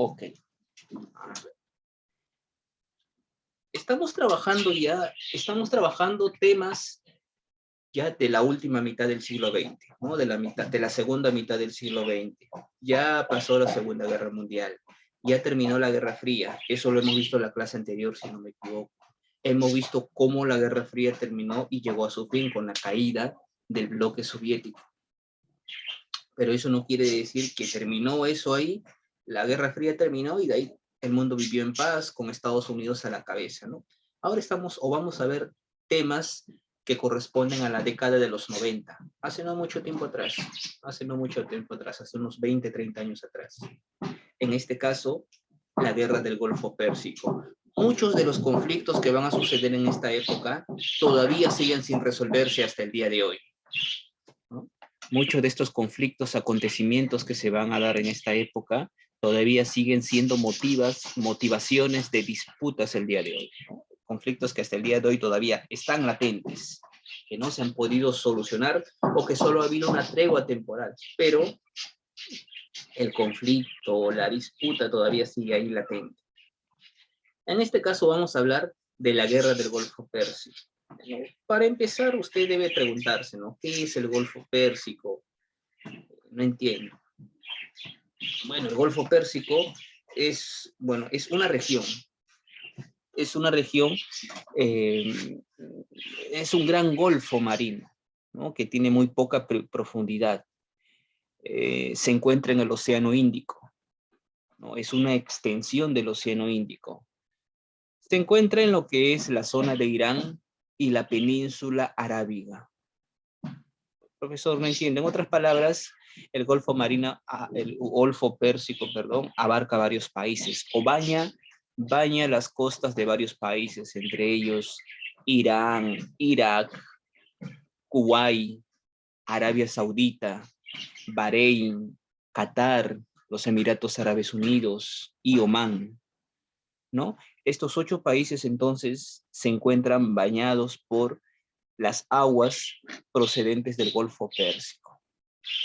Ok. Estamos trabajando temas ya de la última mitad del siglo XX, ¿no? De la segunda mitad del siglo XX. Ya pasó la Segunda Guerra Mundial, ya terminó la Guerra Fría, eso lo hemos visto en la clase anterior, si no me equivoco. Hemos visto cómo la Guerra Fría terminó y llegó a su fin con la caída del bloque soviético. Pero eso no quiere decir que terminó eso ahí, la Guerra Fría terminó y de ahí el mundo vivió en paz con Estados Unidos a la cabeza, ¿no? Ahora vamos a ver temas que corresponden a la década de los 90, hace no mucho tiempo atrás, hace unos 20, 30 años atrás. En este caso, la guerra del Golfo Pérsico. Muchos de los conflictos que van a suceder en esta época todavía siguen sin resolverse hasta el día de hoy, ¿no? Muchos de estos conflictos, acontecimientos que se van a dar en esta época, todavía siguen siendo motivaciones de disputas el día de hoy, ¿no? Conflictos que hasta el día de hoy todavía están latentes, que no se han podido solucionar o que solo ha habido una tregua temporal, pero el conflicto, la disputa todavía sigue ahí latente. En este caso vamos a hablar de la guerra del Golfo Pérsico. Para empezar, usted debe preguntarse, ¿no? ¿Qué es el Golfo Pérsico? No entiendo. Bueno, el Golfo Pérsico es una región. Es una región, es un gran golfo marino, ¿no? Que tiene muy poca profundidad. Se encuentra en el Océano Índico, ¿no? Es una extensión del Océano Índico. Se encuentra en lo que es la zona de Irán y la península arábiga. Profesor, no entiende. En otras palabras, el Golfo Pérsico, perdón, abarca varios países o baña las costas de varios países, entre ellos Irán, Irak, Kuwait, Arabia Saudita, Bahrein, Qatar, los Emiratos Árabes Unidos y Omán, ¿no? Estos 8 países entonces se encuentran bañados por las aguas procedentes del Golfo Pérsico.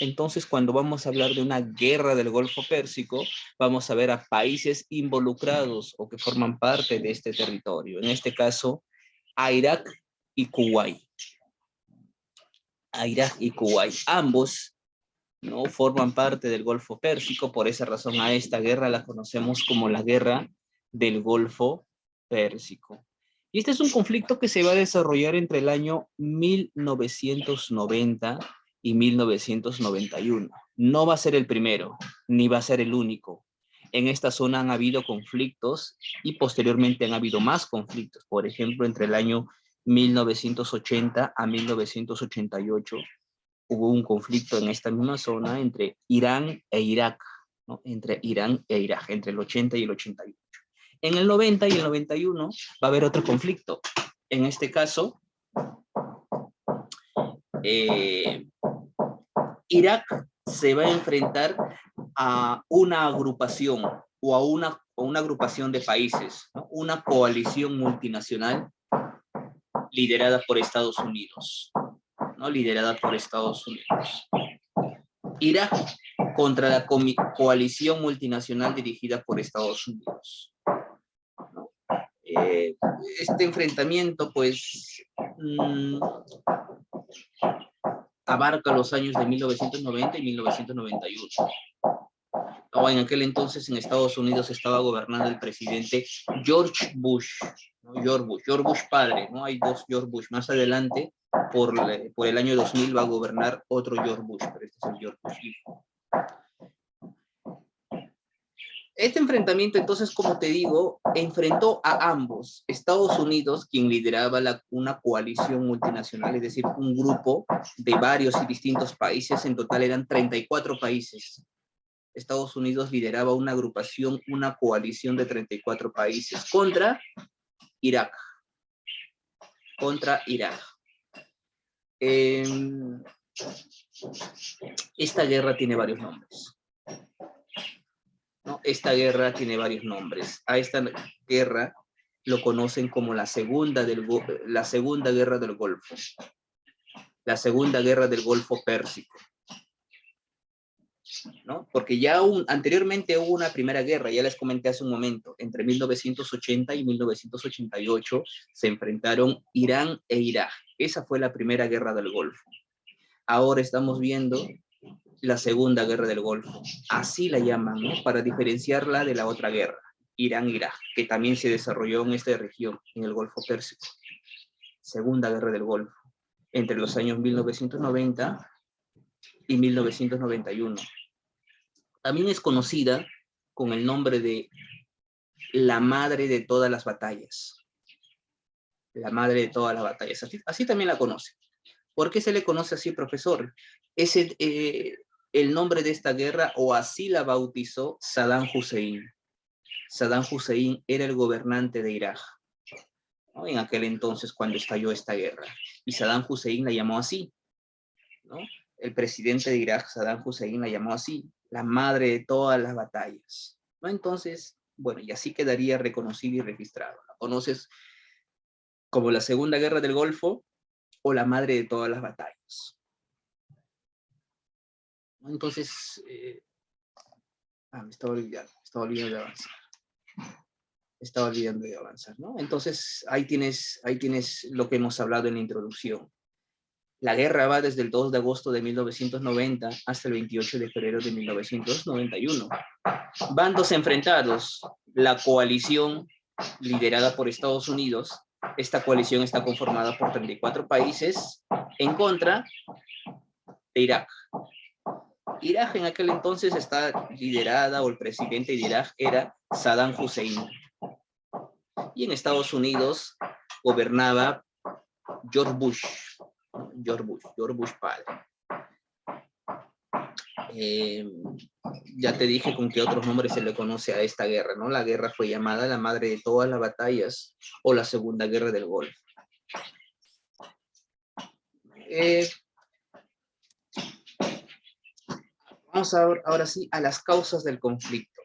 Entonces, cuando vamos a hablar de una guerra del Golfo Pérsico, vamos a ver a países involucrados o que forman parte de este territorio. En este caso, a Irak y Kuwait. A Irak y Kuwait. Ambos no forman parte del Golfo Pérsico, por esa razón a esta guerra la conocemos como la guerra del Golfo Pérsico. Y este es un conflicto que se va a desarrollar entre el año 1990 y 1991. No va a ser el primero, ni va a ser el único. En esta zona han habido conflictos y posteriormente han habido más conflictos. Por ejemplo, entre el año 1980 a 1988 hubo un conflicto en esta misma zona entre Irán e Irak, ¿no? Entre Irán e Irak, entre el 80 y el 88. En el 90 y el 91 va a haber otro conflicto. En este caso, Irak se va a enfrentar a una agrupación o a una agrupación de países, ¿no? Una coalición multinacional liderada por Estados Unidos, ¿no? Liderada por Estados Unidos. Irak contra la coalición multinacional dirigida por Estados Unidos, ¿no? Este enfrentamiento, pues, abarca los años de 1990 y 1991. O en aquel entonces en Estados Unidos estaba gobernando el presidente George Bush, ¿no? George Bush padre, ¿no? Hay 2 George Bush. Más adelante, por el año 2000, va a gobernar otro George Bush, pero este es el George Bush hijo. Este enfrentamiento, entonces, como te digo, enfrentó a ambos. Estados Unidos, quien lideraba una coalición multinacional, es decir, un grupo de varios y distintos países, en total eran 34 países. Estados Unidos lideraba una agrupación, una coalición de 34 países contra Irak. Contra Irak. Esta guerra tiene varios nombres, ¿no? Esta guerra tiene varios nombres. A esta guerra lo conocen como la segunda guerra del Golfo. La segunda guerra del Golfo Pérsico. ¿no? Porque ya anteriormente hubo una primera guerra, ya les comenté hace un momento, entre 1980 y 1988 se enfrentaron Irán e Irak. Esa fue la primera guerra del Golfo. Ahora estamos viendo la segunda guerra del Golfo. Así la llaman, ¿no? Para diferenciarla de la otra guerra, Irán-Irak, que también se desarrolló en esta región, en el Golfo Pérsico. Segunda guerra del Golfo, entre los años 1990 y 1991. También es conocida con el nombre de la madre de todas las batallas. La madre de todas las batallas. Así también la conoce. ¿Por qué se le conoce así, profesor? Es el nombre de esta guerra, o así la bautizó Saddam Hussein. Saddam Hussein era el gobernante de Irak, ¿no? En aquel entonces cuando estalló esta guerra. Y Saddam Hussein la llamó así, ¿no? El presidente de Irak, Saddam Hussein, la llamó así, la madre de todas las batallas, ¿no? Entonces, bueno, y así quedaría reconocido y registrado. ¿La conoces como la Segunda Guerra del Golfo o la madre de todas las batallas? ¿No? Entonces, me estaba olvidando de avanzar. Estaba olvidando de avanzar, ¿no? Entonces, ahí tienes lo que hemos hablado en la introducción. La guerra va desde el 2 de agosto de 1990 hasta el 28 de febrero de 1991. Bandos enfrentados, la coalición liderada por Estados Unidos. Esta coalición está conformada por 34 países en contra de Irak. Irak en aquel entonces está liderada, o el presidente de Irak era Saddam Hussein. Y en Estados Unidos gobernaba George Bush padre. Ya te dije con qué otros nombres se le conoce a esta guerra, ¿no? La guerra fue llamada la madre de todas las batallas, o la Segunda Guerra del Golfo. Vamos ahora sí a las causas del conflicto.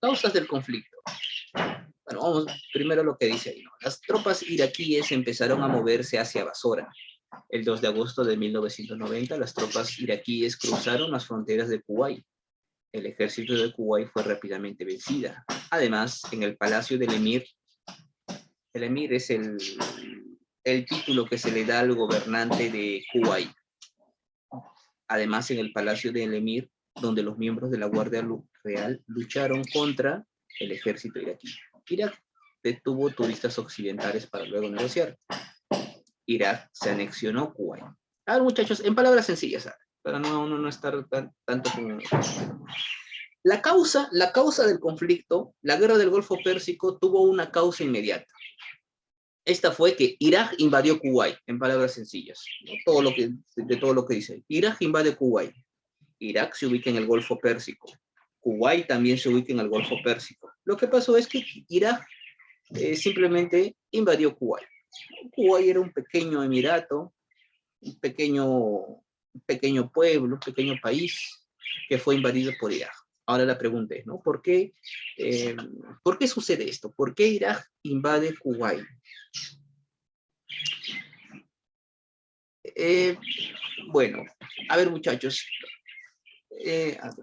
Causas del conflicto. Bueno, vamos primero a lo que dice ahí, ¿no? Las tropas iraquíes empezaron a moverse hacia Basora. El 2 de agosto de 1990, las tropas iraquíes cruzaron las fronteras de Kuwait. El ejército de Kuwait fue rápidamente vencida. Además, en el palacio del emir es el título que se le da al gobernante de Kuwait. Además, en el palacio del emir, donde los miembros de la Guardia Real lucharon contra el ejército iraquí. Irak detuvo turistas occidentales para luego negociar. Irak se anexionó Kuwait. A ver, muchachos, en palabras sencillas, para no estar tanto como... La causa del conflicto, la guerra del Golfo Pérsico, tuvo una causa inmediata. Esta fue que Irak invadió Kuwait, en palabras sencillas, ¿no? De todo lo que dice. Irak invade Kuwait. Irak se ubica en el Golfo Pérsico. Kuwait también se ubica en el Golfo Pérsico. Lo que pasó es que Irak simplemente invadió Kuwait. Kuwait era un pequeño emirato, un pequeño pueblo, un pequeño país que fue invadido por Irak. Ahora la pregunta es, ¿no? ¿Por qué sucede esto? ¿Por qué Irak invade Kuwait? Bueno, a ver, muchachos,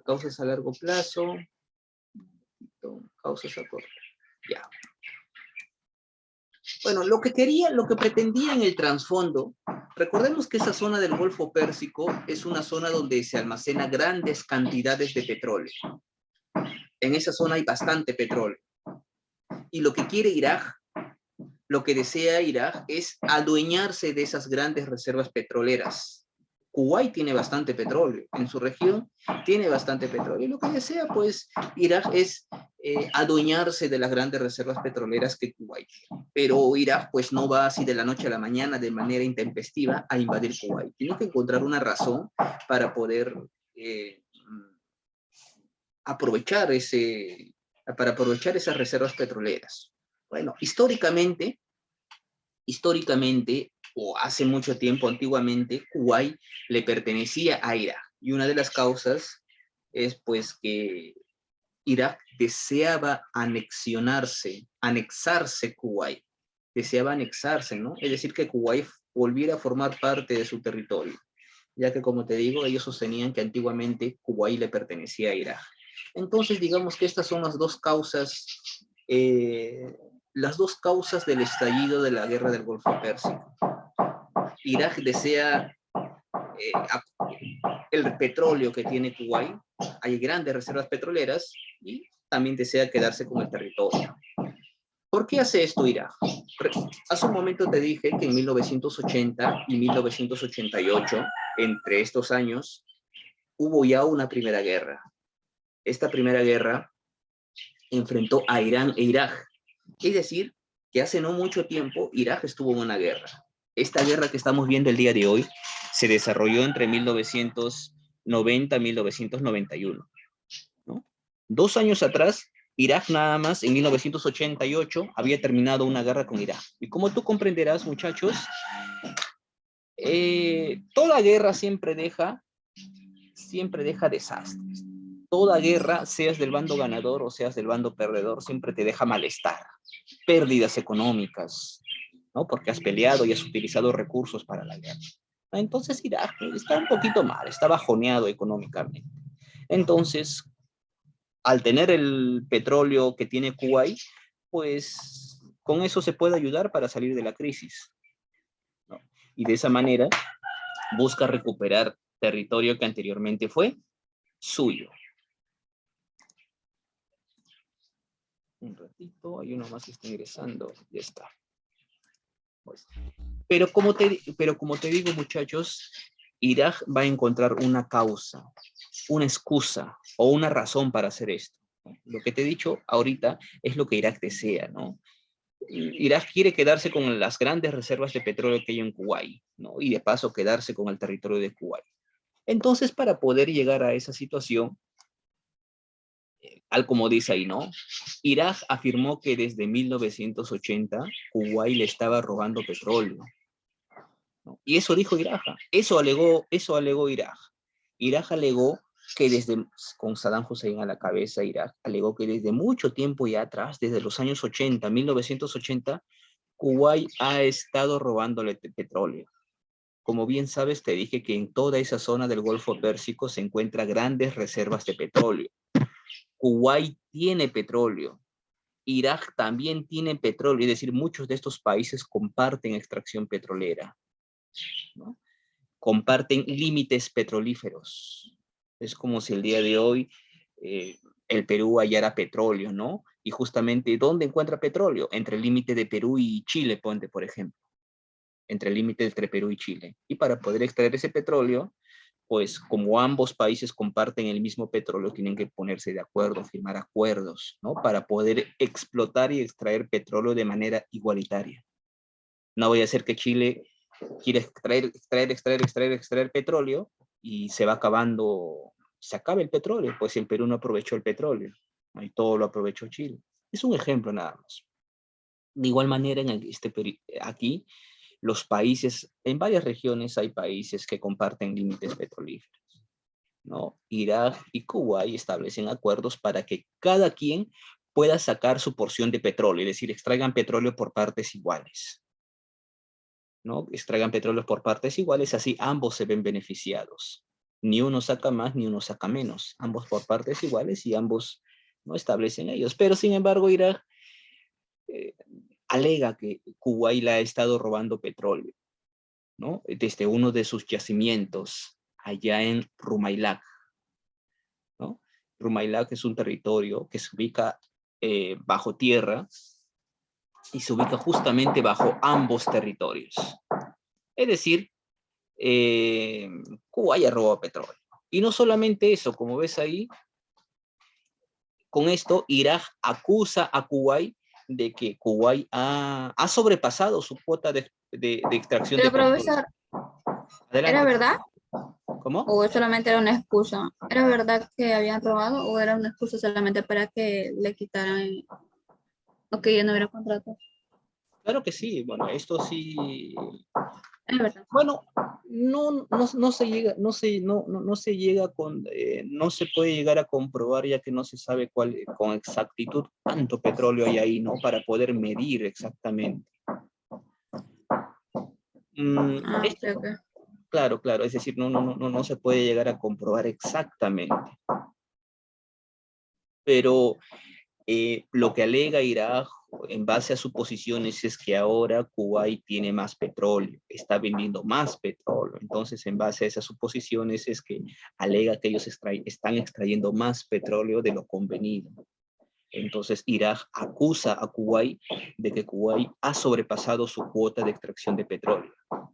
causas a largo plazo, causas a corto, ya. Bueno, lo que pretendía en el trasfondo, recordemos que esa zona del Golfo Pérsico es una zona donde se almacena grandes cantidades de petróleo. En esa zona hay bastante petróleo. Y lo que quiere Irak, lo que desea Irak es adueñarse de esas grandes reservas petroleras. Kuwait tiene bastante petróleo, en su región tiene bastante petróleo. Y lo que desea, pues, Irak es adueñarse de las grandes reservas petroleras que Kuwait tiene. Pero Irak, pues, no va así de la noche a la mañana, de manera intempestiva, a invadir Kuwait. Tiene que encontrar una razón para poder aprovechar esas reservas petroleras. Bueno, históricamente, o hace mucho tiempo, antiguamente, Kuwait le pertenecía a Irak. Y una de las causas es pues que Irak deseaba anexarse Kuwait. Deseaba anexarse, ¿no? Es decir, que Kuwait volviera a formar parte de su territorio. ya que como te digo, ellos sostenían que antiguamente Kuwait le pertenecía a Irak. Entonces, digamos que estas son las dos causas del estallido de la guerra del Golfo Pérsico. Irak desea el petróleo que tiene Kuwait, hay grandes reservas petroleras y también desea quedarse con el territorio. ¿Por qué hace esto Irak? Hace un momento te dije que en 1980 y 1988, entre estos años, hubo ya una primera guerra. Esta primera guerra enfrentó a Irán e Irak. Es decir, que hace no mucho tiempo Irak estuvo en una guerra. Esta guerra que estamos viendo el día de hoy se desarrolló entre 1990 y 1991. ¿No? 2 años atrás, Irak nada más, en 1988, había terminado una guerra con Irak. Y como tú comprenderás, muchachos, toda guerra siempre deja desastres. Toda guerra, seas del bando ganador o seas del bando perdedor, siempre te deja malestar, pérdidas económicas, ¿no? Porque has peleado y has utilizado recursos para la guerra. Entonces Irak está un poquito mal, está bajoneado económicamente. Entonces, al tener el petróleo que tiene Kuwait, pues con eso se puede ayudar para salir de la crisis, ¿no? Y de esa manera busca recuperar territorio que anteriormente fue suyo. Un ratito, hay uno más que está ingresando, ya está. Pues, pero como te digo, muchachos, Irak va a encontrar una causa, una excusa o una razón para hacer esto. Lo que te he dicho ahorita es lo que Irak desea, ¿no? Irak quiere quedarse con las grandes reservas de petróleo que hay en Kuwait, ¿no? Y de paso quedarse con el territorio de Kuwait. Entonces, para poder llegar a esa situación, al como dice ahí, ¿no? Irak afirmó que desde 1980 Kuwait le estaba robando petróleo, ¿no? Y eso dijo Irak, eso alegó Irak. Irak alegó que con Saddam Hussein a la cabeza, Irak alegó que desde mucho tiempo ya atrás, desde los años 80, 1980, Kuwait ha estado robándole petróleo. Como bien sabes, te dije que en toda esa zona del Golfo Pérsico se encuentran grandes reservas de petróleo. Kuwait tiene petróleo. Irak también tiene petróleo, es decir, muchos de estos países comparten extracción petrolera, ¿no? Comparten límites petrolíferos. Es como si el día de hoy el Perú hallara petróleo, ¿no? Y justamente, ¿dónde encuentra petróleo? Entre el límite de Perú y Chile, ponte, por ejemplo. Entre el límite entre Perú y Chile. Y para poder extraer ese petróleo, pues como ambos países comparten el mismo petróleo, tienen que ponerse de acuerdo, firmar acuerdos, ¿no? Para poder explotar y extraer petróleo de manera igualitaria. No voy a hacer que Chile quiera extraer petróleo y se va acabando, se acaba el petróleo, pues el Perú no aprovechó el petróleo, ¿no? Y todo lo aprovechó Chile. Es un ejemplo nada más. De igual manera, aquí, los países, en varias regiones hay países que comparten límites petrolíferos, ¿no? Irak y Kuwait establecen acuerdos para que cada quien pueda sacar su porción de petróleo, es decir, extraigan petróleo por partes iguales, ¿no? Extraigan petróleo por partes iguales, así ambos se ven beneficiados. Ni uno saca más, ni uno saca menos. Ambos por partes iguales y ambos no establecen ellos. Pero, sin embargo, Irak alega que Kuwait le ha estado robando petróleo, ¿no? Desde uno de sus yacimientos allá en Rumailak, ¿no? Rumailak es un territorio que se ubica bajo tierra y se ubica justamente bajo ambos territorios. Es decir, Kuwait ha robado petróleo. Y no solamente eso, como ves ahí, con esto Irak acusa a Kuwait de que Kuwait ha sobrepasado su cuota de extracción de Pero petróleo. profesor, ¿era Adelante. verdad ¿Cómo? o solamente era una excusa? ¿Era verdad que habían robado o era una excusa solamente para que le quitaran o que ya no hubiera contrato? Claro que sí. Bueno, esto sí. Es verdad. Bueno, no se llega, no se llega no se puede llegar a comprobar ya que no se sabe con exactitud cuánto petróleo hay ahí, ¿no? Para poder medir exactamente. Ah, ok, Esto, ok. Claro, claro, es decir, no se puede llegar a comprobar exactamente. Pero lo que alega Irak en base a suposiciones es que ahora Kuwait tiene más petróleo, está vendiendo más petróleo. Entonces, en base a esas suposiciones es que alega que ellos están extrayendo más petróleo de lo convenido. Entonces, Irak acusa a Kuwait de que Kuwait ha sobrepasado su cuota de extracción de petróleo, ¿no?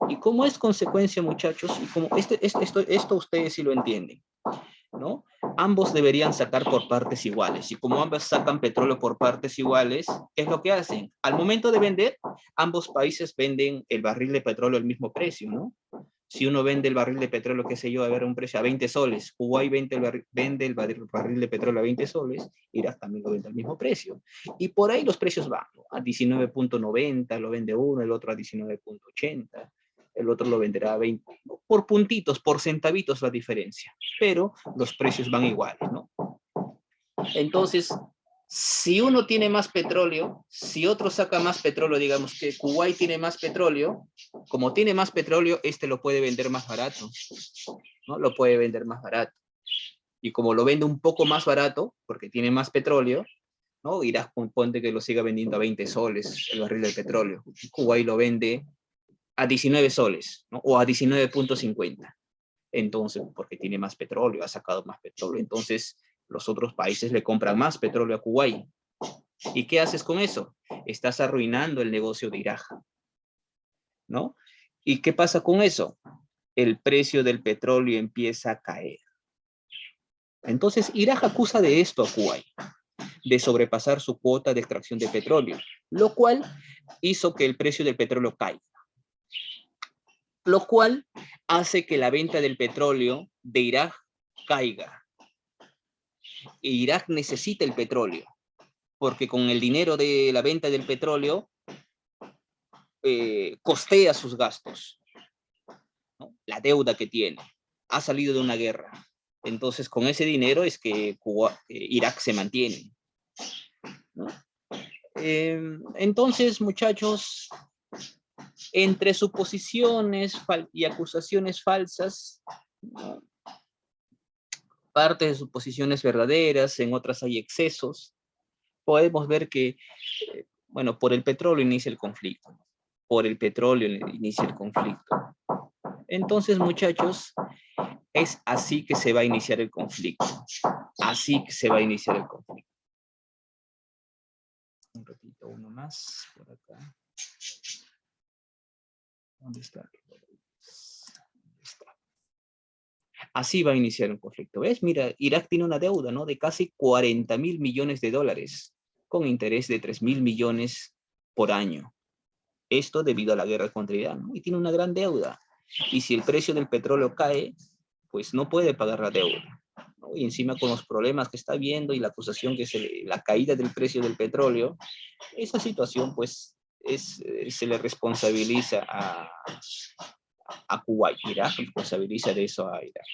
Y como es consecuencia, muchachos, y como esto ustedes sí lo entienden, ¿no? Ambos deberían sacar por partes iguales. Y como ambos sacan petróleo por partes iguales, ¿qué es lo que hacen? Al momento de vender, ambos países venden el barril de petróleo al mismo precio, ¿no? Si uno vende el barril de petróleo, qué sé yo, a ver, un precio a 20 soles, Kuwait vende el barril de petróleo a 20 soles, Irak también lo vende al mismo precio. Y por ahí los precios van, ¿no? A 19.90 lo vende uno, el otro a 19.80, el otro lo venderá a 20, por puntitos, por centavitos la diferencia, pero los precios van iguales, ¿no? Entonces, si uno tiene más petróleo, si otro saca más petróleo, digamos que Kuwait tiene más petróleo, como tiene más petróleo, este lo puede vender más barato, ¿no? Lo puede vender más barato. Y como lo vende un poco más barato, porque tiene más petróleo, ¿no? Irak ponte que lo siga vendiendo a 20 soles el barril de petróleo. Kuwait lo vende a 19 soles, ¿no? O a 19.50. Entonces, porque tiene más petróleo, ha sacado más petróleo. Entonces, los otros países le compran más petróleo a Kuwait. ¿Y qué haces con eso? Estás arruinando el negocio de Irak, ¿no? ¿Y qué pasa con eso? El precio del petróleo empieza a caer. Entonces, Irak acusa de esto a Kuwait, de sobrepasar su cuota de extracción de petróleo, lo cual hizo que el precio del petróleo caiga. Lo cual hace que la venta del petróleo de Irak caiga. E Irak necesita el petróleo, porque con el dinero de la venta del petróleo costea sus gastos, ¿no? La deuda que tiene. Ha salido de una guerra. Entonces, con ese dinero es que Irak se mantiene, ¿no? Entonces, muchachos, entre suposiciones y acusaciones falsas, ¿no? Partes de suposiciones verdaderas, en otras hay excesos. Podemos ver que, bueno, por el petróleo inicia el conflicto. Por el petróleo inicia el conflicto. Entonces, muchachos, es así que se va a iniciar el conflicto. Así que se va a iniciar el conflicto. Un ratito, uno más por acá. ¿Dónde está? Así va a iniciar un conflicto. ¿Ves? Mira, Irak tiene una deuda, ¿no? De casi 40.000 millones de dólares, con interés de 3.000 millones por año. Esto debido a la guerra contra Irán, ¿no? Y tiene una gran deuda. Y si el precio del petróleo cae, pues no puede pagar la deuda, ¿no? Y encima con los problemas que está viendo y la acusación que es la caída del precio del petróleo, esa situación pues se le responsabiliza a Kuwait. Irak responsabiliza de eso a Irak.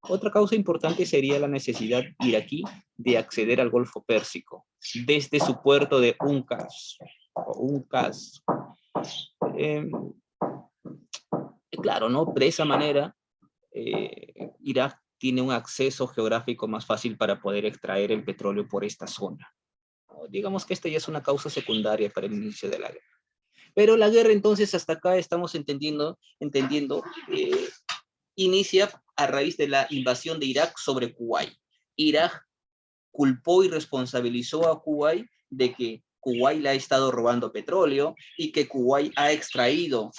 Otra causa importante sería la necesidad iraquí de acceder al Golfo Pérsico desde su puerto de Uncas. Claro, ¿no? De esa manera, Irak tiene un acceso geográfico más fácil para poder extraer el petróleo por esta zona. Digamos que esta ya es una causa secundaria para el inicio de la guerra. Pero la guerra entonces hasta acá estamos entendiendo inicia a raíz de la invasión de Irak sobre Kuwait. Irak culpó y responsabilizó a Kuwait de que Kuwait le ha estado robando petróleo y que Kuwait ha excedido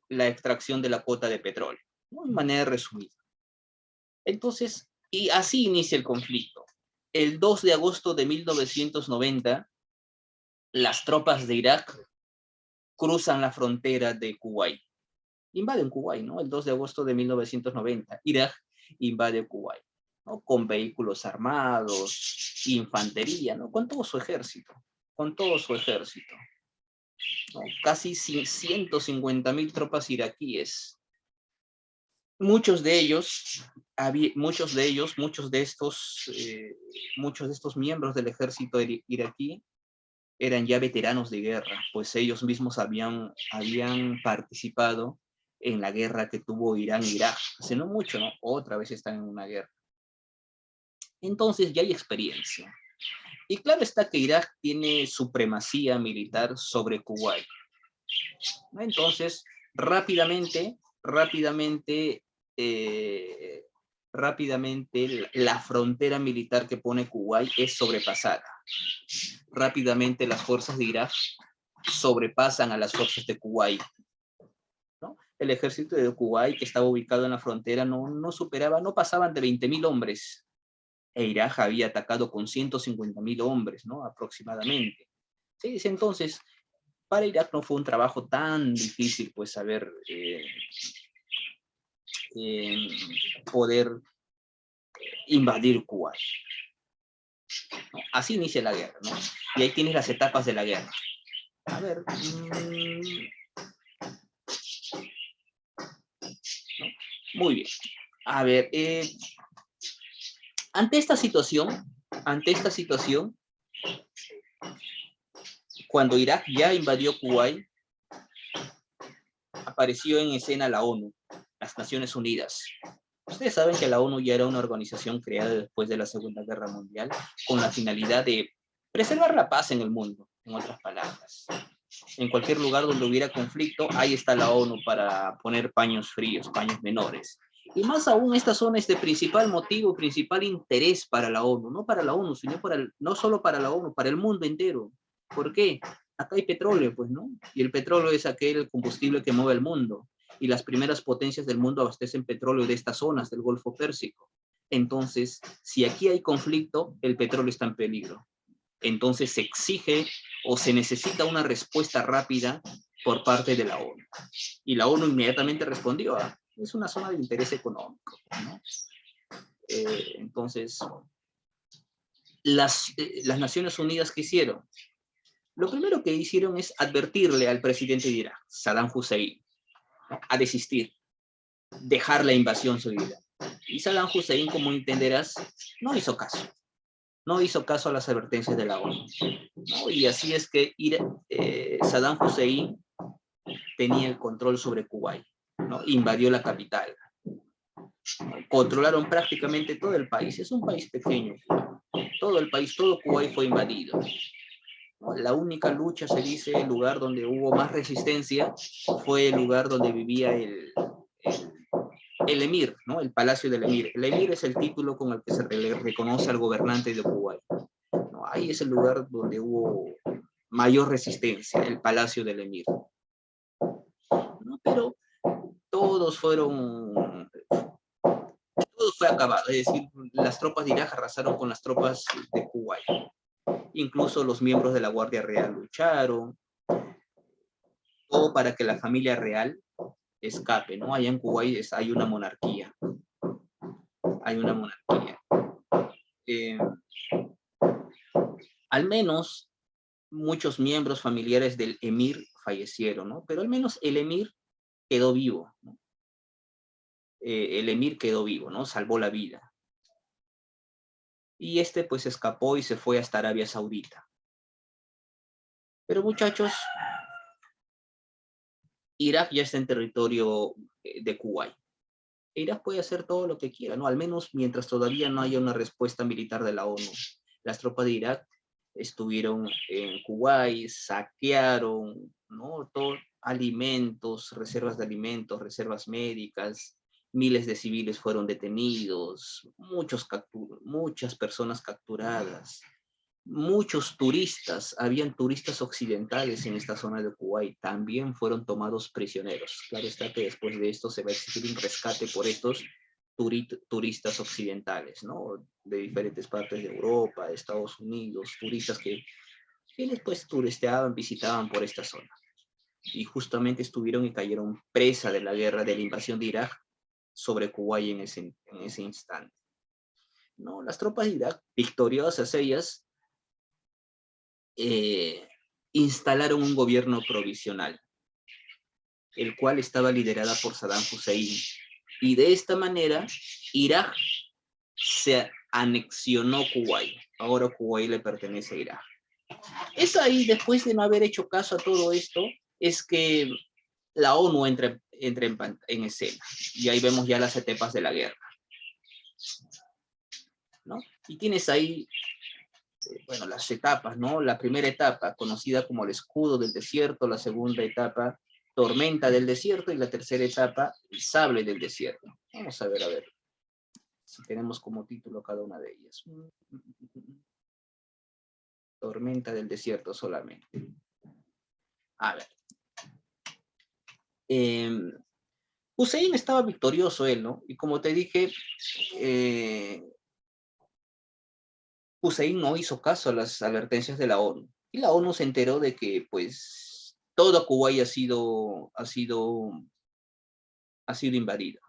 la extracción de la cuota de petróleo, ¿no? De manera resumida. Entonces, y así inicia el conflicto. El 2 de agosto de 1990, las tropas de Irak cruzan la frontera de Kuwait. Invaden Kuwait, ¿no? El 2 de agosto de 1990, Irak invade Kuwait, ¿no? Con vehículos armados, infantería, ¿no? Con todo su ejército, ¿no? Casi 150.000 tropas iraquíes. Muchos de estos miembros del ejército iraquí eran ya veteranos de guerra, pues ellos mismos habían participado en la guerra que tuvo Irán e Irak. Hace no mucho, ¿no? Otra vez están en una guerra. Entonces ya hay experiencia. Y claro está que Irak tiene supremacía militar sobre Kuwait, ¿no? Entonces, rápidamente, la frontera militar que pone Kuwait es sobrepasada. Rápidamente las fuerzas de Irak sobrepasan a las fuerzas de Kuwait, ¿no? El ejército de Kuwait, que estaba ubicado en la frontera, no pasaban de 20.000 hombres. E Irak había atacado con 150.000 hombres, ¿no? Aproximadamente. Sí, dice entonces, para Irak no fue un trabajo tan difícil, pues, saber poder invadir Kuwait. ¿No? Así inicia la guerra, ¿no? Y ahí tienes las etapas de la guerra. A ver, ¿no? Muy bien. A ver, ante esta situación, cuando Irak ya invadió Kuwait, apareció en escena la ONU, las Naciones Unidas. Ustedes saben que la ONU ya era una organización creada después de la Segunda Guerra Mundial con la finalidad de preservar la paz en el mundo, en otras palabras. En cualquier lugar donde hubiera conflicto, ahí está la ONU para poner paños fríos, paños menores. Y más aún, esta zona es de principal motivo, principal interés para la ONU, no para la ONU, sino no solo para la ONU, para el mundo entero. ¿Por qué? Acá hay petróleo, pues, ¿no? Y el petróleo es aquel combustible que mueve el mundo. Y las primeras potencias del mundo abastecen petróleo de estas zonas del Golfo Pérsico. Entonces, si aquí hay conflicto, el petróleo está en peligro. Entonces se exige o se necesita una respuesta rápida por parte de la ONU. Y la ONU inmediatamente respondió, es una zona de interés económico, ¿no? Entonces, las Naciones Unidas, ¿qué hicieron? Lo primero que hicieron es advertirle al presidente de Irak, Saddam Hussein, ¿no? A desistir, dejar la invasión sobre Irak. Y Saddam Hussein, como entenderás, no hizo caso. No hizo caso a las advertencias de la ONU, ¿no? Y así es que Saddam Hussein tenía el control sobre Kuwait, ¿no? Invadió la capital, ¿no? Controlaron prácticamente todo el país. Es un país pequeño, todo el país, todo Kuwait fue invadido, ¿no? La única lucha, se dice, el lugar donde hubo más resistencia fue el lugar donde vivía el emir, ¿no? El palacio del emir. El emir es el título con el que se le reconoce al gobernante de Kuwait, ¿no? Ahí es el lugar donde hubo mayor resistencia, el palacio del emir, ¿no? Pero todos fueron, todo fue acabado, es decir, las tropas de Irak arrasaron con las tropas de Kuwait. Incluso los miembros de la Guardia Real lucharon, todo para que la familia real escape, ¿no? Allá en Kuwait hay una monarquía. Hay una monarquía. Al menos muchos miembros familiares del emir fallecieron, ¿no? Pero al menos el emir quedó vivo, ¿no? El emir quedó vivo, ¿no? Salvó la vida. Y este pues escapó y se fue hasta Arabia Saudita. Pero muchachos, Irak ya está en territorio de Kuwait. Irak puede hacer todo lo que quiera, ¿no? Al menos mientras todavía no haya una respuesta militar de la ONU. Las tropas de Irak estuvieron en Kuwait, saquearon, ¿no? Todo, alimentos, reservas de alimentos, reservas médicas, miles de civiles fueron detenidos, muchas personas capturadas, muchos turistas, habían turistas occidentales en esta zona de Kuwait, también fueron tomados prisioneros. Claro está que después de esto se va a exigir un rescate por estos turistas occidentales, ¿no? De diferentes partes de Europa, de Estados Unidos, turistas que después turisteaban, visitaban por esta zona. Y justamente estuvieron y cayeron presa de la guerra, de la invasión de Irak sobre Kuwait en ese instante. ¿No? Las tropas de Irak, victoriosas ellas, instalaron un gobierno provisional, el cual estaba liderada por Saddam Hussein. Y de esta manera, Irak se anexionó Kuwait. Ahora Kuwait le pertenece a Irak. Es ahí, después de no haber hecho caso a todo esto, es que la ONU entra entra en escena. Y ahí vemos ya las etapas de la guerra, ¿no? Y tienes ahí, bueno, las etapas, ¿no? La primera etapa, conocida como el escudo del desierto, la segunda etapa, tormenta del desierto, y la tercera etapa, el sable del desierto. Vamos a ver si tenemos como título cada una de ellas. Tormenta del desierto solamente. A ver. Hussein estaba victorioso él, ¿no? Y como te dije, Hussein no hizo caso a las advertencias de la ONU. Y la ONU se enteró de que, pues, todo Kuwait ha sido invadido.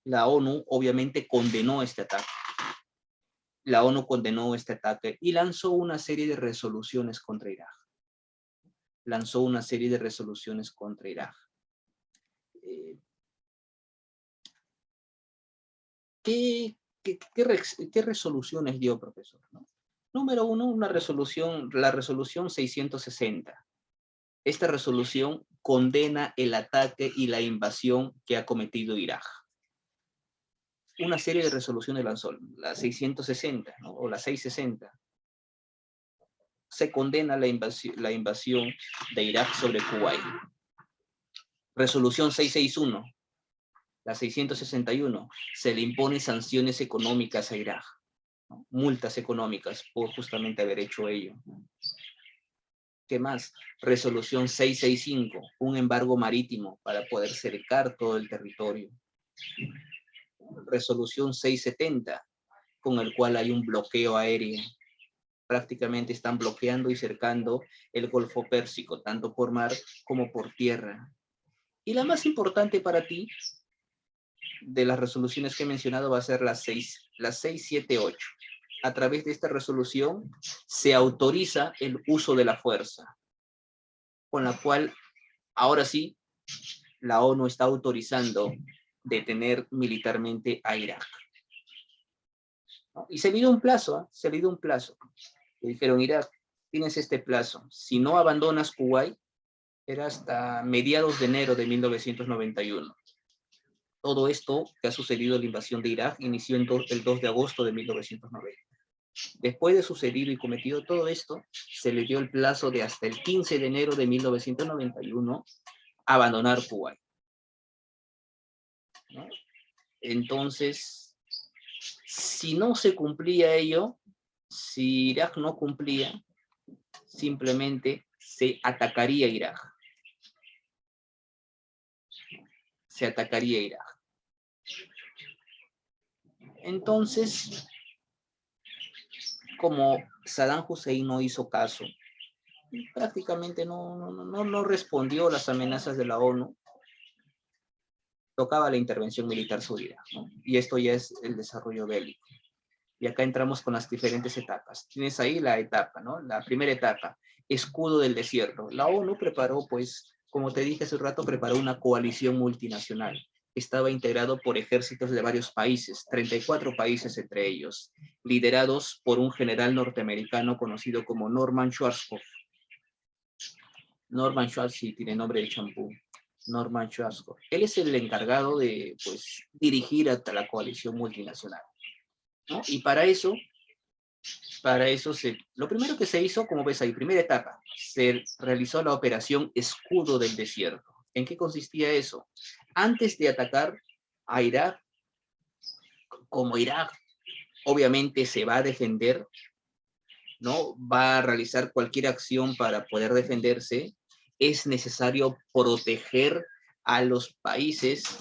La ONU obviamente condenó este ataque. La ONU condenó este ataque y lanzó una serie de resoluciones contra Irak. Lanzó una serie de resoluciones contra Irak. ¿Qué resoluciones dio, profesor? ¿No? Número uno, la resolución 660. Esta resolución condena el ataque y la invasión que ha cometido Irak. Una serie de resoluciones lanzó, la 660, ¿no? O la 660. Se condena la invasión de Irak sobre Kuwait. Resolución 661. La 661, se le impone sanciones económicas a Irak, ¿no? Multas económicas por justamente haber hecho ello. ¿Qué más? Resolución 665, un embargo marítimo para poder cercar todo el territorio. Resolución 670, con el cual hay un bloqueo aéreo. Prácticamente están bloqueando y cercando el Golfo Pérsico, tanto por mar como por tierra. Y la más importante para ti, de las resoluciones que he mencionado, va a ser la 678. A través de esta resolución se autoriza el uso de la fuerza, con la cual ahora sí la ONU está autorizando detener militarmente a Irak, ¿no? Y se le dio un plazo, ¿eh? Se le dio un plazo. Le dijeron: Irak, tienes este plazo. Si no abandonas Kuwait, era hasta mediados de enero de 1991. Todo esto que ha sucedido, la invasión de Irak, inició el 2 de agosto de 1990. Después de sucedido y cometido todo esto, se le dio el plazo de hasta el 15 de enero de 1991 abandonar Kuwait, ¿no? Entonces, si no se cumplía ello, si Irak no cumplía, simplemente se atacaría Irak. Se atacaría Irak. Entonces, como Saddam Hussein no hizo caso, prácticamente no respondió a las amenazas de la ONU, tocaba la intervención militar sobre Irak, ¿no? Y esto ya es el desarrollo bélico. Y acá entramos con las diferentes etapas. Tienes ahí la etapa, ¿no? La primera etapa, escudo del desierto. La ONU preparó, pues, como te dije hace un rato, preparó una coalición multinacional. Estaba integrado por ejércitos de varios países, 34 países entre ellos, liderados por un general norteamericano conocido como Norman Schwarzkopf. Norman Schwarzkopf, sí, tiene nombre de champú. Norman Schwarzkopf. Él es el encargado de, pues, dirigir hasta la coalición multinacional, ¿no? Y para eso lo primero que se hizo, como ves ahí, primera etapa, se realizó la operación Escudo del Desierto. ¿En qué consistía eso? Antes de atacar a Irak, como Irak obviamente se va a defender, ¿no? Va a realizar cualquier acción para poder defenderse, es necesario proteger a los países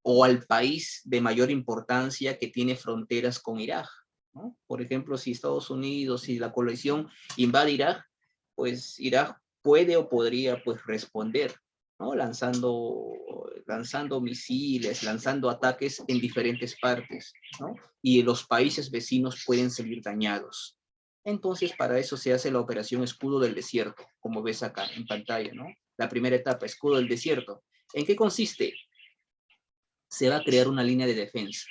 o al país de mayor importancia que tiene fronteras con Irak, ¿no? Por ejemplo, si Estados Unidos, si la coalición invade Irak, pues Irak puede o podría, pues, responder, ¿no? Lanzando misiles, lanzando ataques en diferentes partes, ¿no? Y los países vecinos pueden salir dañados. Entonces, para eso se hace la operación Escudo del Desierto, como ves acá en pantalla, ¿no? La primera etapa, Escudo del Desierto. ¿En qué consiste? Se va a crear una línea de defensa.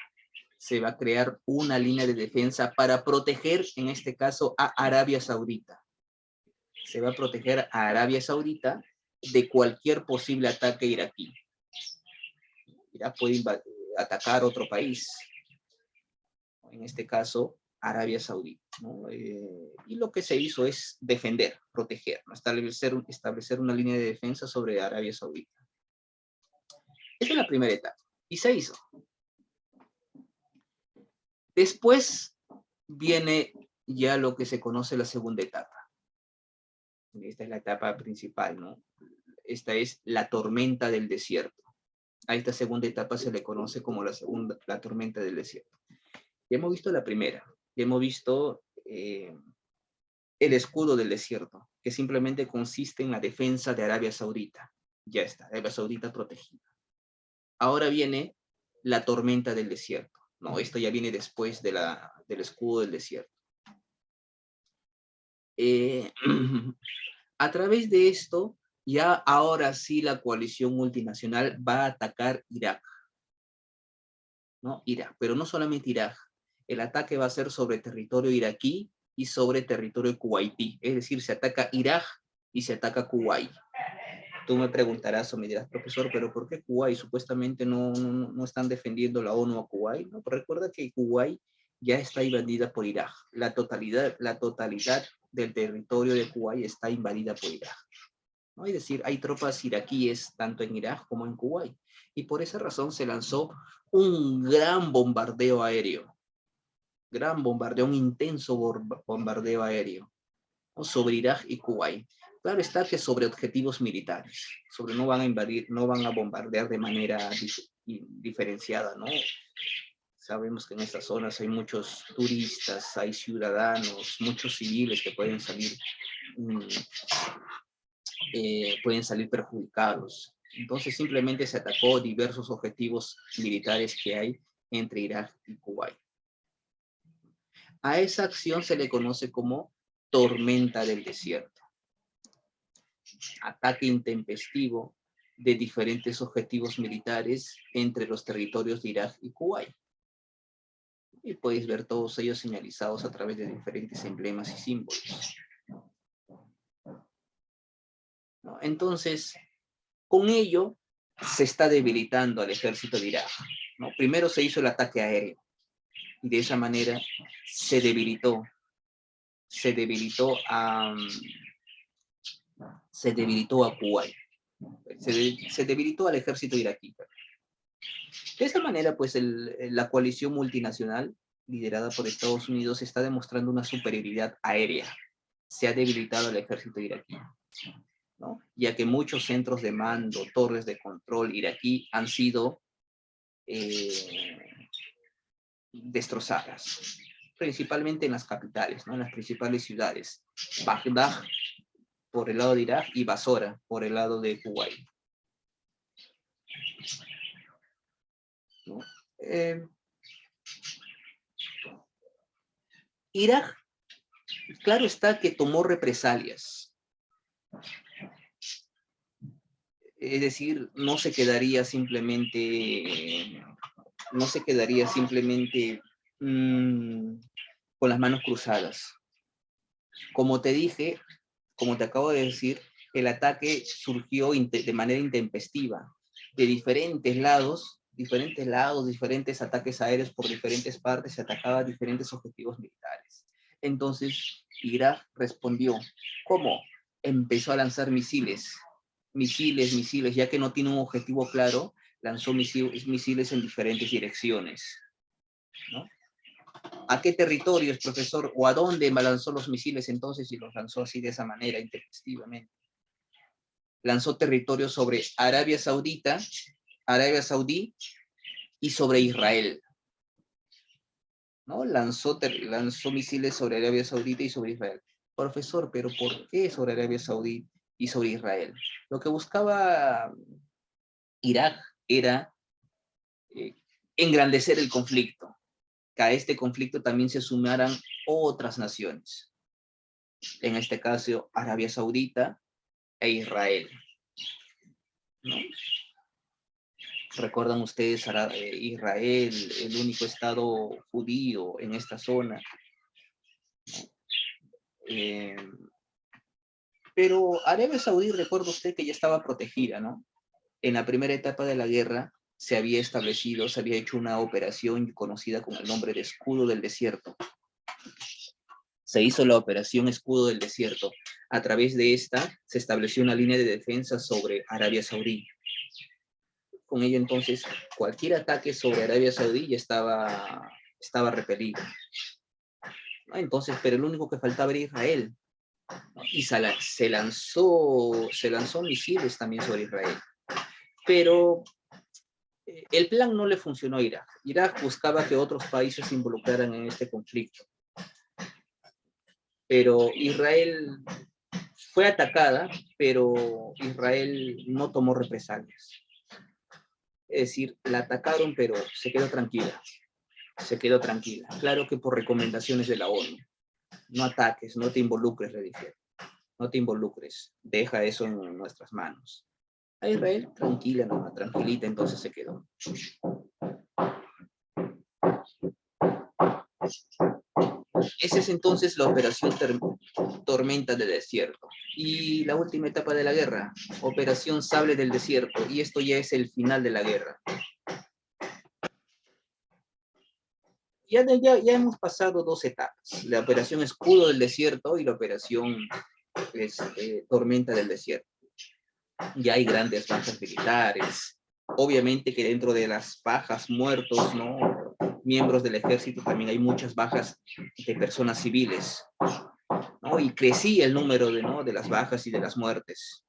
Se va a crear una línea de defensa para proteger, en este caso, a Arabia Saudita. Se va a proteger a Arabia Saudita de cualquier posible ataque iraquí. Irak puede atacar otro país, en este caso Arabia Saudita, ¿no? Y lo que se hizo es defender, proteger, ¿no? establecer una línea de defensa sobre Arabia Saudita. Esa es la primera etapa, y se hizo. Después viene ya lo que se conoce la segunda etapa. Esta es la etapa principal, ¿no? Esta es la tormenta del desierto. A esta segunda etapa se le conoce como la tormenta del desierto. Ya hemos visto la primera, ya hemos visto el escudo del desierto, que simplemente consiste en la defensa de Arabia Saudita. Ya está, Arabia Saudita protegida. Ahora viene la tormenta del desierto. No, esto ya viene después del escudo del desierto. A través de esto, ya ahora sí la coalición multinacional va a atacar Irak. ¿No? Irak, pero no solamente Irak. El ataque va a ser sobre territorio iraquí y sobre territorio kuwaití. Es decir, se ataca Irak y se ataca Kuwait. Tú me preguntarás o me dirás, profesor, pero ¿por qué Kuwait? Supuestamente no están defendiendo la ONU a Kuwait, ¿no? Pero recuerda que Kuwait ya está invadida por Irak. La totalidad del territorio de Kuwait está invadida por Irak, ¿no? Es decir, hay tropas iraquíes tanto en Irak como en Kuwait. Y por esa razón se lanzó un gran bombardeo aéreo. Gran bombardeo, un intenso bombardeo aéreo, ¿no? Sobre Irak y Kuwait. Claro está que sobre objetivos militares, sobre no van a invadir, no van a bombardear de manera diferenciada, ¿no? Sabemos que en estas zonas hay muchos turistas, hay ciudadanos, muchos civiles que pueden salir perjudicados. Entonces simplemente se atacó diversos objetivos militares que hay entre Irak y Kuwait. A esa acción se le conoce como tormenta del desierto. Ataque intempestivo de diferentes objetivos militares entre los territorios de Irak y Kuwait. Y podéis ver todos ellos señalizados a través de diferentes emblemas y símbolos, ¿no? Entonces, con ello se está debilitando al ejército de Irak, ¿no? Primero se hizo el ataque aéreo y de esa manera se debilitó a Kuwait, se debilitó al ejército iraquí. De esa manera, pues la coalición multinacional liderada por Estados Unidos está demostrando una superioridad aérea. Se ha debilitado el ejército iraquí, ¿no? Ya que muchos centros de mando, torres de control iraquí han sido destrozadas, principalmente en las capitales, ¿no? En las principales ciudades. Bagdad por el lado de Irak y Basora por el lado de Kuwait, ¿no? Irak, claro está que tomó represalias. Es decir, no se quedaría simplemente con las manos cruzadas. Como te dije, como te acabo de decir, el ataque surgió de manera intempestiva, de diferentes lados, diferentes ataques aéreos por diferentes partes, se atacaba a diferentes objetivos militares. Entonces, Irak respondió. ¿Cómo? Empezó a lanzar misiles, ya que no tiene un objetivo claro, lanzó misiles en diferentes direcciones, ¿no? ¿A qué territorios, profesor? ¿O a dónde lanzó los misiles entonces y los lanzó así de esa manera, intempestivamente? Lanzó territorios sobre Arabia Saudí y sobre Israel, ¿no? Lanzó misiles sobre Arabia Saudita y sobre Israel. Profesor, ¿pero por qué sobre Arabia Saudí y sobre Israel? Lo que buscaba Irak era engrandecer el conflicto, que a este conflicto también se sumaran otras naciones, en este caso Arabia Saudita e Israel, ¿no? Recuerdan ustedes Israel, el único estado judío en esta zona. Pero Arabia Saudí, recuerda usted que ya estaba protegida, ¿no? En la primera etapa de la guerra, se había establecido, se había hecho una operación conocida con el nombre de Escudo del Desierto. Se hizo la operación Escudo del Desierto. A través de esta se estableció una línea de defensa sobre Arabia Saudí. Con ello entonces cualquier ataque sobre Arabia Saudí ya estaba repelido. Entonces, pero el único que faltaba era Israel. Y se lanzó misiles también sobre Israel. Pero el plan no le funcionó a Irak. Irak buscaba que otros países se involucraran en este conflicto. Pero Israel fue atacada, pero Israel no tomó represalias. Es decir, la atacaron, pero se quedó tranquila. Se quedó tranquila. Claro que por recomendaciones de la ONU. No ataques, no te involucres, le dijeron. No te involucres. Deja eso en nuestras manos. A Israel, tranquila, no, tranquilita, entonces se quedó. Esa es entonces la operación Tormenta del Desierto. Y la última etapa de la guerra, Operación Sable del Desierto. Y esto ya es el final de la guerra. Ya hemos pasado 2 etapas. La Operación Escudo del Desierto y la Operación Tormenta del Desierto. Ya hay grandes bajas militares. Obviamente que dentro de las bajas, muertos, ¿no?, miembros del ejército, también hay muchas bajas de personas civiles, ¿no? Y crecía el número de las bajas y de las muertes.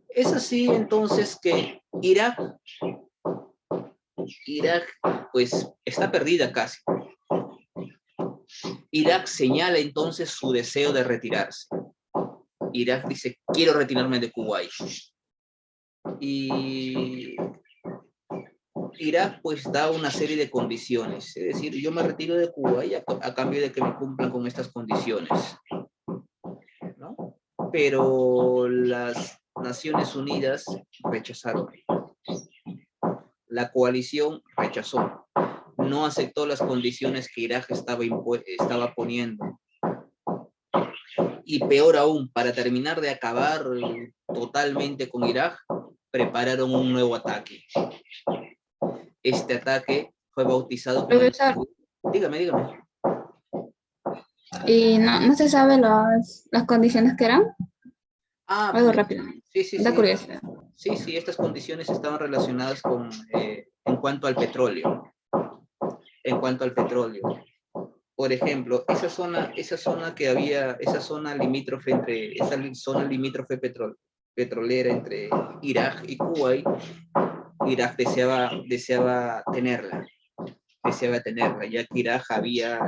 Es así entonces que Irak pues está perdida casi. Irak señala entonces su deseo de retirarse. Irak dice, quiero retirarme de Kuwait. Y Irak pues da una serie de condiciones, es decir, yo me retiro de Cuba y a cambio de que me cumplan con estas condiciones, ¿no? Pero las Naciones Unidas rechazaron. La coalición rechazó. No aceptó las condiciones que Irak estaba poniendo. Y peor aún, para terminar de acabar totalmente con Irak, prepararon un nuevo ataque. Este ataque fue bautizado como... Profesor, Dígame. y no se sabe las condiciones que eran. Ah, Algo rápido. sí. Da curiosidad. Sí, estas condiciones estaban relacionadas con, en cuanto al petróleo. En cuanto al petróleo. Por ejemplo, esa zona limítrofe petrolera entre Irak y Kuwait, Irak deseaba tenerla, ya que Irak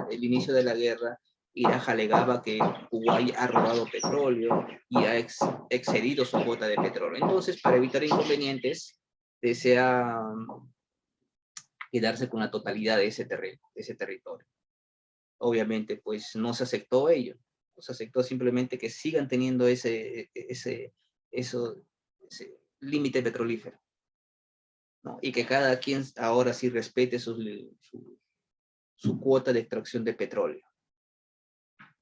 el inicio de la guerra, Irak alegaba que Kuwait ha robado petróleo y ha excedido su cuota de petróleo. Entonces, para evitar inconvenientes, desea quedarse con la totalidad de ese territorio. Obviamente, pues no se aceptó ello. Se aceptó simplemente que sigan teniendo ese límite petrolífero, ¿no? Y que cada quien ahora sí respete su cuota de extracción de petróleo,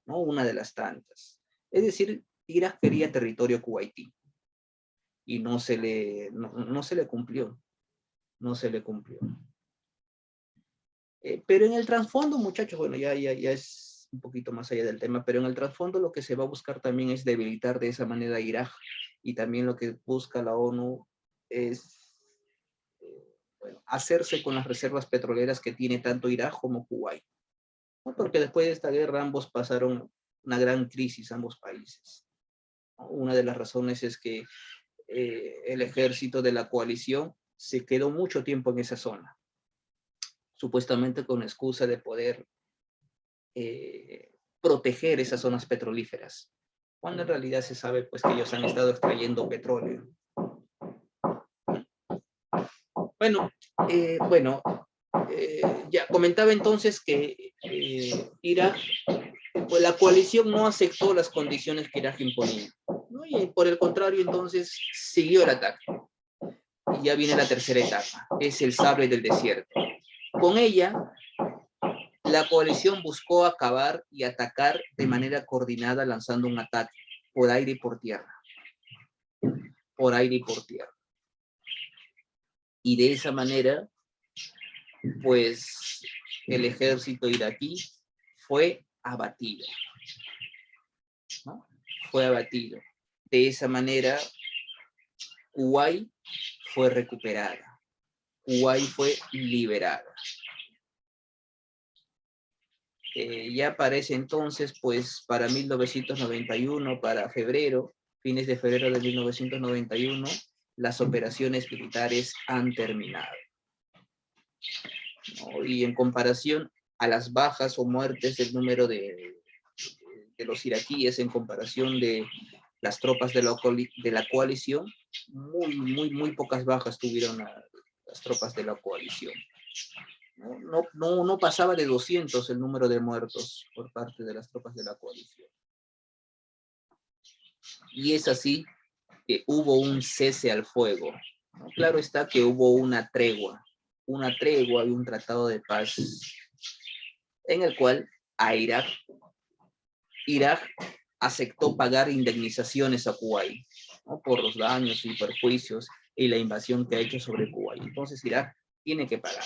¿no? Una de las tantas. Es decir, Irak quería territorio kuwaití y no se le cumplió. No se le cumplió. Pero en el trasfondo, muchachos, bueno, ya es un poquito más allá del tema, pero en el trasfondo lo que se va a buscar también es debilitar de esa manera a Irak, y también lo que busca la ONU es hacerse con las reservas petroleras que tiene tanto Irak como Kuwait, ¿no? Porque después de esta guerra ambos pasaron una gran crisis, ambos países, ¿no? Una de las razones es que el ejército de la coalición se quedó mucho tiempo en esa zona, supuestamente con la excusa de poder proteger esas zonas petrolíferas, cuando en realidad se sabe pues que ellos han estado extrayendo petróleo. Ya comentaba entonces que Irak, pues la coalición no aceptó las condiciones que Irak imponía, ¿no? Y por el contrario entonces siguió el ataque. Y ya viene la tercera etapa, es el Sable del Desierto. Con ella, la coalición buscó acabar y atacar de manera coordinada, lanzando un ataque por aire y por tierra. Por aire y por tierra. Y de esa manera, pues, el ejército iraquí fue abatido, ¿no? Fue abatido. De esa manera, Kuwait fue recuperada. Kuwait fue liberada. Ya para ese entonces, pues para 1991, para febrero, fines de febrero de 1991, las operaciones militares han terminado, ¿no? Y en comparación a las bajas o muertes, el número de los iraquíes en comparación de las tropas de la coalición, muy pocas bajas tuvieron las tropas de la coalición. No pasaba de 200 el número de muertos por parte de las tropas de la coalición. Y es así que hubo un cese al fuego, ¿no? Claro está que hubo una tregua y un tratado de paz en el cual a Irak aceptó pagar indemnizaciones a Kuwait, ¿no? Por los daños y perjuicios y la invasión que ha hecho sobre Kuwait. Entonces Irak tiene que pagar,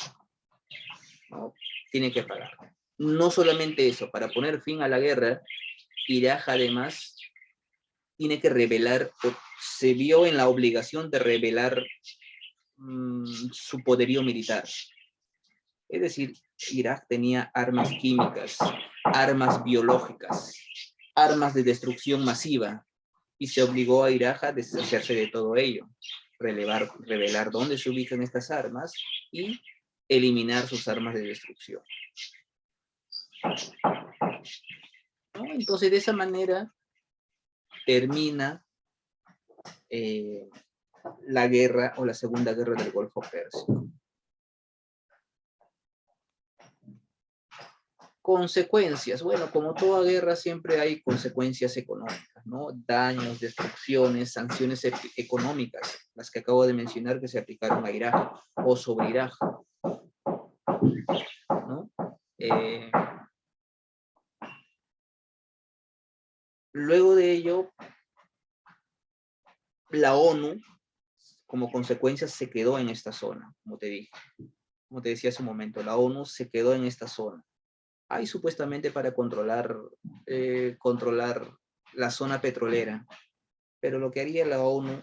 ¿no? Tiene que pagar. No solamente eso, para poner fin a la guerra, Irak además tiene que revelar, se vio en la obligación de revelar su poderío militar. Es decir, Irak tenía armas químicas, armas biológicas, armas de destrucción masiva, y se obligó a Irak a deshacerse de todo ello, revelar dónde se ubican estas armas y eliminar sus armas de destrucción, ¿no? Entonces, de esa manera termina la guerra o la segunda guerra del Golfo Pérsico. Consecuencias. Bueno, como toda guerra siempre hay consecuencias económicas, ¿no? Daños, destrucciones, sanciones económicas, las que acabo de mencionar que se aplicaron a Irak o sobre Irak, ¿no? Luego de ello, la ONU, como consecuencia, se quedó en esta zona, como te dije. Como te decía hace un momento, la ONU se quedó en esta zona. Hay supuestamente para controlar la zona petrolera, pero lo que haría la ONU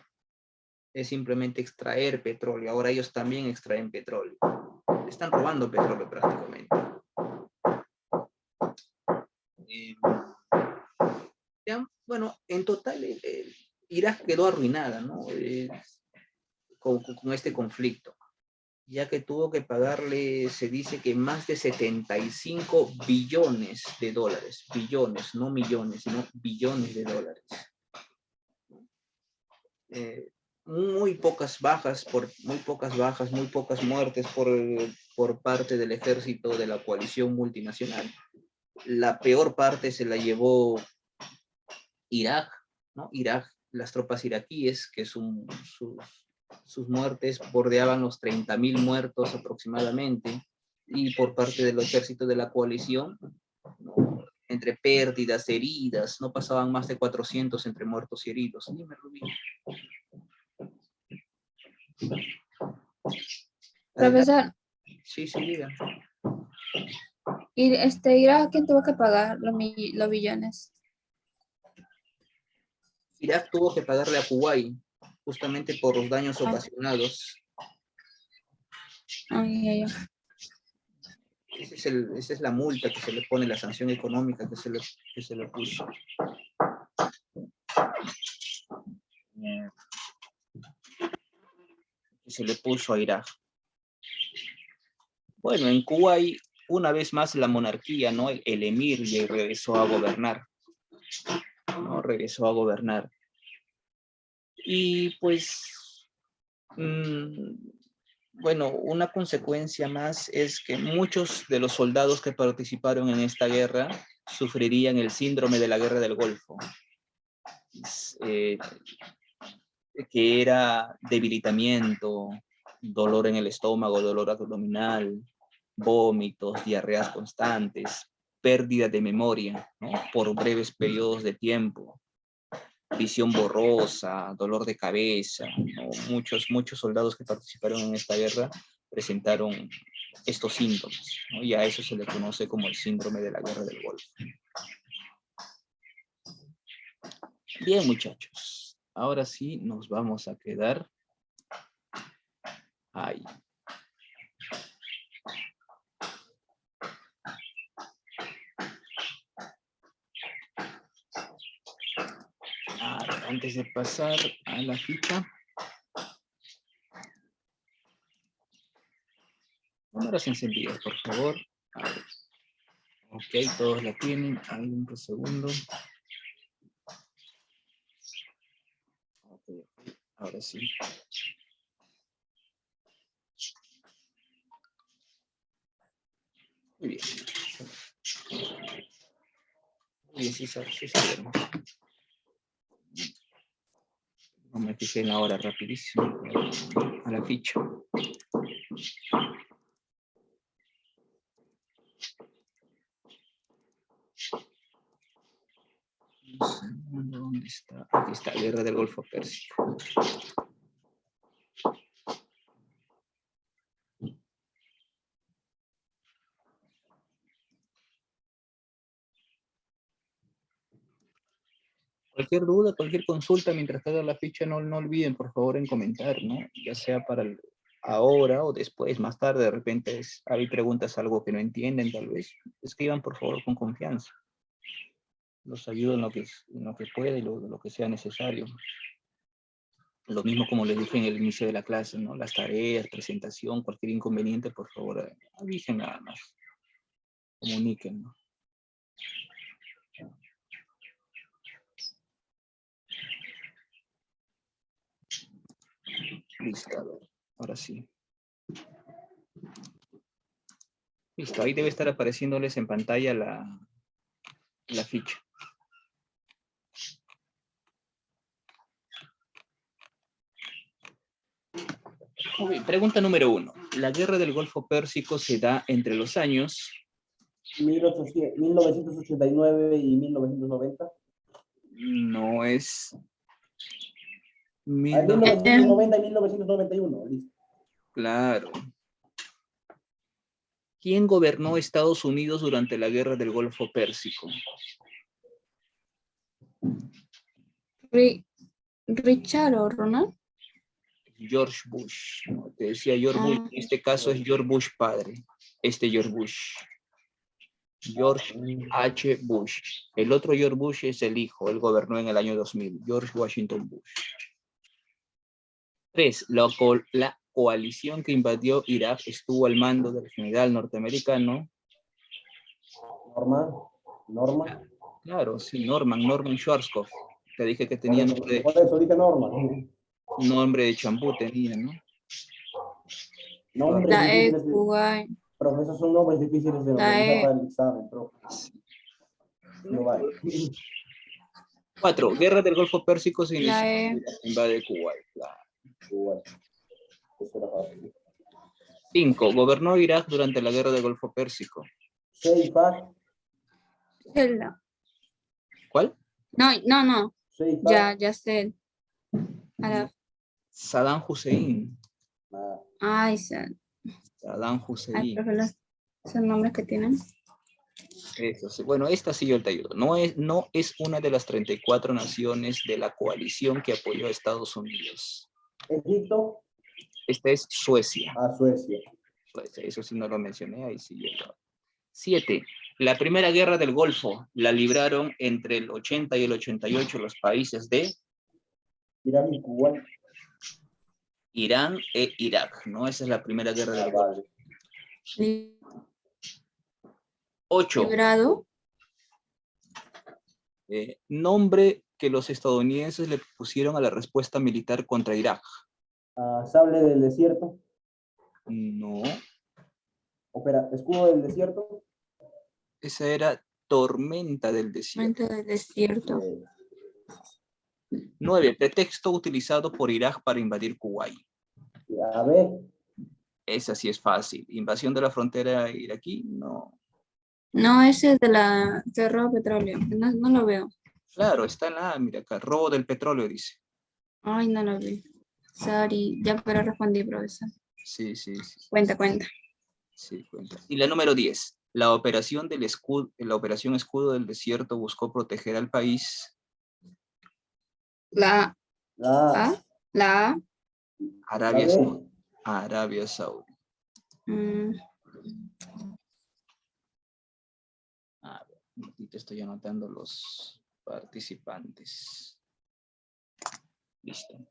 es simplemente extraer petróleo. Ahora ellos también extraen petróleo. Están robando petróleo prácticamente. Bueno, en total, Irak quedó arruinada, ¿no? Con este conflicto, ya que tuvo que pagarle, se dice que más de 75 billones de dólares, billones, no millones, sino billones de dólares. Muy pocas bajas, muy pocas muertes por parte del ejército de la coalición multinacional. La peor parte se la llevó Irak, ¿no? Irak, las tropas iraquíes, que sus muertes bordeaban los 30.000 muertos aproximadamente, y por parte del ejército de la coalición, ¿no? Entre pérdidas, heridas, no pasaban más de 400 entre muertos y heridos. Dime, Rubí. Profesor, Sí, diga. ¿y Irak quién tuvo que pagar los billones? Irak tuvo que pagarle a Kuwait, justamente por los daños ocasionados. Ay. Esa es la multa que se le pone, la sanción económica que se le puso. Que se le puso a Irak. Bueno, en Kuwait, una vez más la monarquía, ¿no? El emir regresó a gobernar, ¿no? Regresó a gobernar. Y pues, bueno, una consecuencia más es que muchos de los soldados que participaron en esta guerra sufrirían el síndrome de la guerra del Golfo, que era debilitamiento, dolor en el estómago, dolor abdominal, vómitos, diarreas constantes, pérdida de memoria, ¿no? Por breves periodos de tiempo. visión borrosa, dolor de cabeza, ¿no? Muchos soldados que participaron en esta guerra presentaron estos síntomas, ¿no? Y a eso se le conoce como el síndrome de la guerra del Golfo. Bien, muchachos, ahora sí nos vamos a quedar ahí. Antes de pasar a la ficha, cámaras encendidas, por favor. A ver. Ok, todos la tienen. Hay un segundo. Okay. Ahora sí. Muy bien. Muy bien, sí, sabemos. No me fijé en la hora rapidísimo. A la ficha. ¿Dónde está? Aquí está, Guerra del Golfo Pérsico. Cualquier duda, cualquier consulta, mientras haga la ficha, no olviden, por favor, en comentar, ¿no? Ya sea para ahora o después, más tarde, de repente hay preguntas, algo que no entienden, tal vez. Escriban, por favor, con confianza. Los ayudo en lo que pueda y lo que sea necesario. Lo mismo como les dije en el inicio de la clase, ¿no? Las tareas, presentación, cualquier inconveniente, por favor, avisen nada más. Comuniquen, ¿no? Listo, a ver, ahora sí. Listo, ahí debe estar apareciéndoles en pantalla la ficha. Muy bien, pregunta número 1. La guerra del Golfo Pérsico se da entre los años 1989 y 1990. No es... 1990 y 1991. Listo. Claro. ¿Quién gobernó Estados Unidos durante la guerra del Golfo Pérsico? Richard o Ronald. George Bush. No, te decía George Bush. En este caso es George Bush padre. George Bush. George H. Bush. El otro George Bush es el hijo. Él gobernó en el año 2000. George Washington Bush. 3. La coalición que invadió Irak estuvo al mando del general norteamericano. Norman. Claro, sí, Norman Schwarzkopf. Te dije que tenía nombre de... Por eso dije Norman. Nombre de champú tenía, ¿no? Nombres difíciles de... Profe, esos son nombres difíciles de organizar para el examen, profe. No vale. 4. Guerra del Golfo Pérsico se inició invade Kuwait. Claro. 5. Gobernó Irak durante la Guerra del Golfo Pérsico. ¿Cuál? No. Ya sé. Saddam Hussein. Ay, Saddam Hussein. ¿Son nombres que tienen? Eso, sí. Bueno, esta sí yo te ayudo. No es una de las 34 naciones de la coalición que apoyó a Estados Unidos. ¿Egipto? Esta es Suecia. Suecia. Eso sí no lo mencioné, ahí sí yo. 7. La primera guerra del Golfo la libraron entre el 80 y el 88 los países de Irán y Kuwait. Irán e Irak, ¿no? Esa es la primera guerra del Golfo. 8. Librado. Nombre que los estadounidenses le pusieron a la respuesta militar contra Irak. Sable del desierto. No. Escudo del desierto. Esa era tormenta del desierto. 9. Pretexto utilizado por Irak para invadir Kuwait. A ver. Esa sí es fácil. Invasión de la frontera iraquí, no. No, ese es de la guerra petróleo. No lo veo. Claro, está en la A, mira acá, robo del petróleo, dice. Ay, no lo vi. Sorry, ya pero respondí, profesor. Sí. Cuenta. Sí, cuenta. Y la número 10. La operación Escudo del Desierto buscó proteger al país. La La A. La A. Arabia B. Saudí. Arabia Saudí. Mm, A ver, aquí te estoy anotando los participantes. Listo.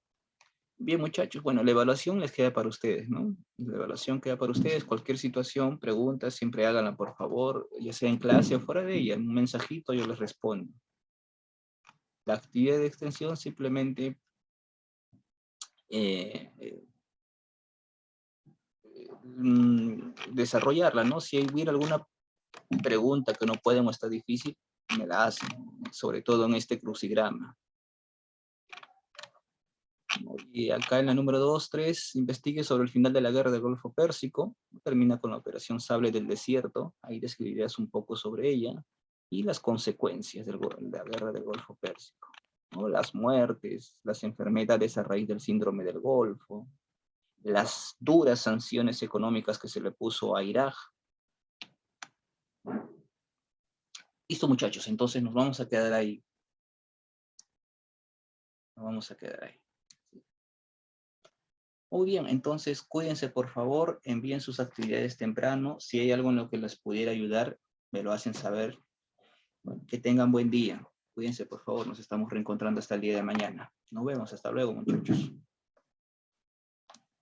Bien, muchachos. Bueno, la evaluación les queda para ustedes, ¿no? La evaluación queda para ustedes. Cualquier situación, preguntas, siempre háganla, por favor, ya sea en clase o fuera de ella. Un mensajito, yo les respondo. La actividad de extensión simplemente desarrollarla, ¿no? Si hubiera alguna pregunta que no pueden o está difícil, me la hacen, sobre todo en este crucigrama. Y acá en la número 2, 3, investigue sobre el final de la guerra del Golfo Pérsico. Termina con la operación Sable del Desierto. Ahí describirás un poco sobre ella y las consecuencias de la guerra del Golfo Pérsico, ¿no? Las muertes, las enfermedades a raíz del síndrome del Golfo, las duras sanciones económicas que se le puso a Irak. Listo, muchachos, entonces nos vamos a quedar ahí. Muy bien, entonces cuídense por favor, envíen sus actividades temprano. Si hay algo en lo que les pudiera ayudar, me lo hacen saber. Bueno, que tengan buen día. Cuídense por favor, nos estamos reencontrando hasta el día de mañana. Nos vemos, hasta luego, muchachos.